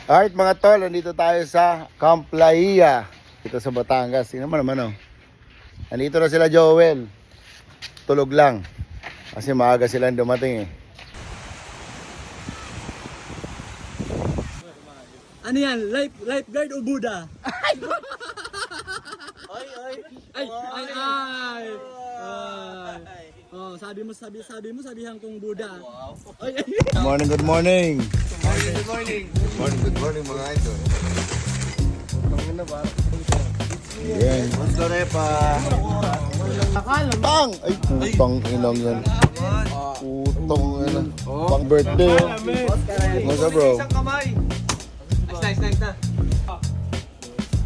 Alright mga tol, nandito tayo sa Camp Laia, dito sa Batangas. Tingnan mo naman, oh. Nandito na sila Joel. Tulog lang kasi maaga silang dumating eh. Ano yan? Lifeguard o Buddha? Ay! Oh, sabi mo sabihan kong Buddha. Ay. Good morning. Good morning mga idol. Yan. Gusto repa. Pang! Ay, putang inang yan. Putang inang. Pang birthday, oh. Kumusta, bro? Nice na.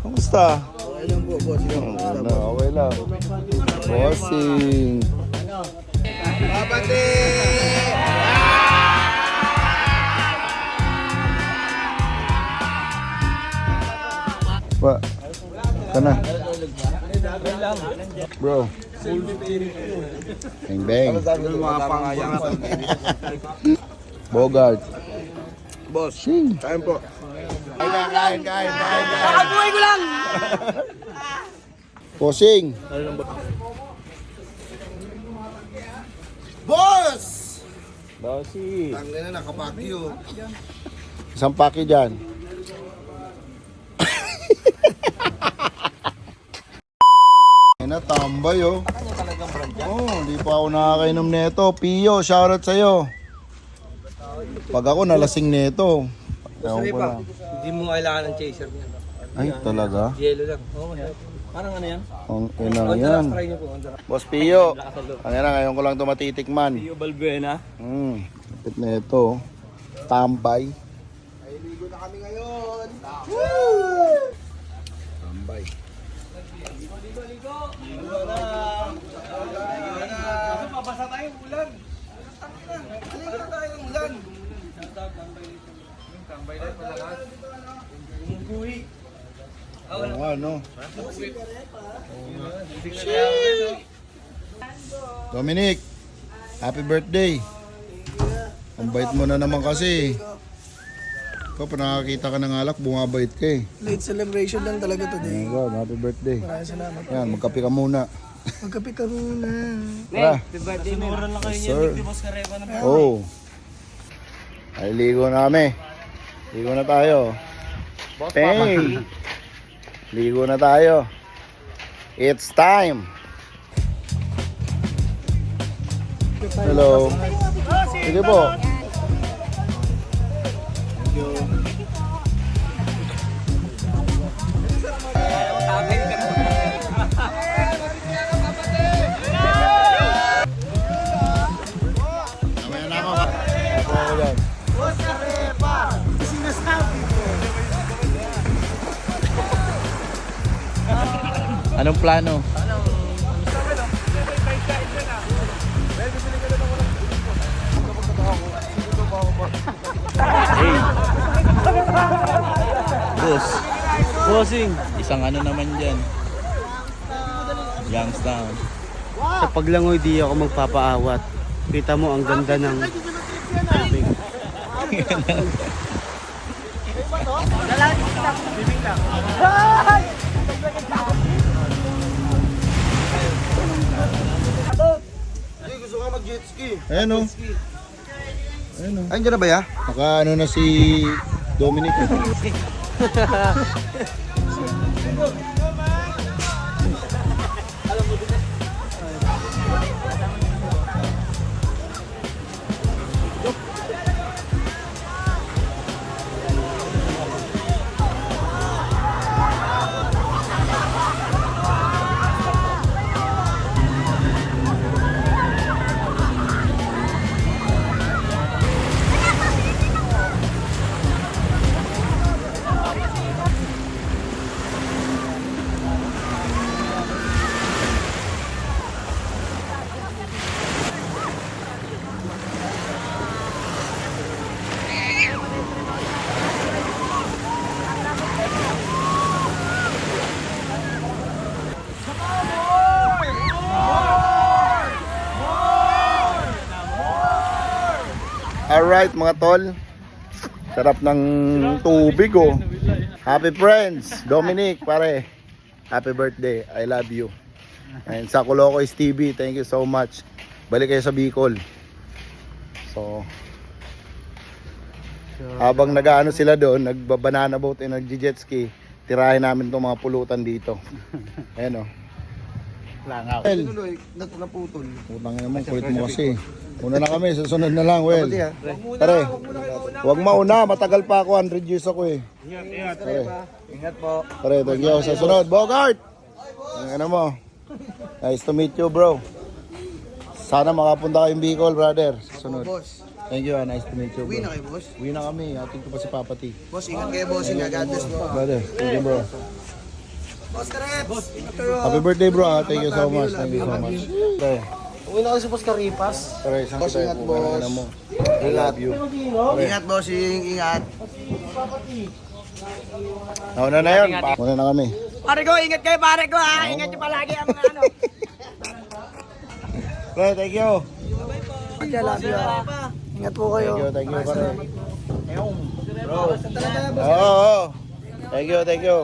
Kumusta? Okay lang po, boss. Okay lang. Bossing. Babati! Ba? Kana? Bro. Bang bang. Bogart. Boss, Sing. kain po. Kain. Nakabuhay ko lang! Posing. Boss! Bossy. Ang ganda nakapakyo. Isang paki dyan. Ay na, tambay oh. Oh, di pa ako nakakainom nito. Pio, shoutout sa'yo. Pag ako nalasing nito. Ewan ko lang. Hindi mo kailangan ng chaser niya. Ay, talaga? Yellow lang. Oo, parang ano yan? Ang ina yan. Try niyo po. Boss Pio. Ang ina, ngayon ko lang ito matitikman. Pio Balbuena. Kapit na ito. Tambay. Ay, ligo na kami ngayon. Tambay. Ligo na. Mabasa tayo ulan. Ligo na tayo ng ulan. Tambay na sa lakas. Oo nga, no? Dominic, happy birthday. Ang bait mo na naman kasi. Ikaw pa nakakita ka ng alak, bumabait ka eh. Late celebration lang talaga today. Oh God, happy birthday. Maraming salamat. Yan, magkape ka muna. Magkape ka muna. Tara. Sinuran lang kayo Yes, niya. sir. Di Boss Kareva na. Oh. Ay, ligo na kami. Ligo na tayo. Bang! Ligo na tayo. It's time. Hello. Sige po. Mamaya na ako. Ako ako dyan. Anong plano? Hey. Boss. Bossing. Isang ano naman dyan. Youngstown. Sa paglangoy di ako magpapaawat. Kita mo ang ganda ng tubig. Hindi, gusto ka mag-jet ski. Ayan o. Ayan o. Ay, dyan na ba ya? Naka ano na si Dominic. Alright mga tol, Sarap ng tubig oh. Happy friends, Dominic, pare. Happy birthday, I love you. And sa Kulokoys TV, thank you so much. Balik kayo sa Bicol. So, habang nag-ano sila doon, nagbabanana boat and nagji-jet ski, tirahin namin itong mga pulutan dito. Ayan o. Langaw. Well, Naputol. utang na naman, kulit mo kasi. Una na kami, susunod na lang, well. Pare, huwag mauna, matagal pa ako, 100 years ako eh. Pare, Ingat po. pare, thank you. Sa sunod, Bogart! Ang ano mo? Nice to meet you, bro. Sana makapunta kayong Bicol, brother. Sa sunod. Boss. Thank you, nice to meet you, Uwi na bro. kayo, boss. Uwi na kami, atin ko pa si Papa T. Boss, ingat kayo, boss. God bless mo. Brother, thank you, bro. Boss Treps! Ingat kayo. Happy birthday, bro. Thank you so much. Thank you so much. Pare, Uwi na kasi Boss Karipas. pare, isang Boss, tayo ingat, po. boss. Ano mo? I love you. Ingat, bossing. Ingat. Nauna na yun. Muna na kami. Pare ko, ingat kayo, pare ko, ha? Ingat nyo palagi ang mga ano. Pare, thank you. Ingat po kayo. Thank you, pare. Oo, oo. Thank you, thank you.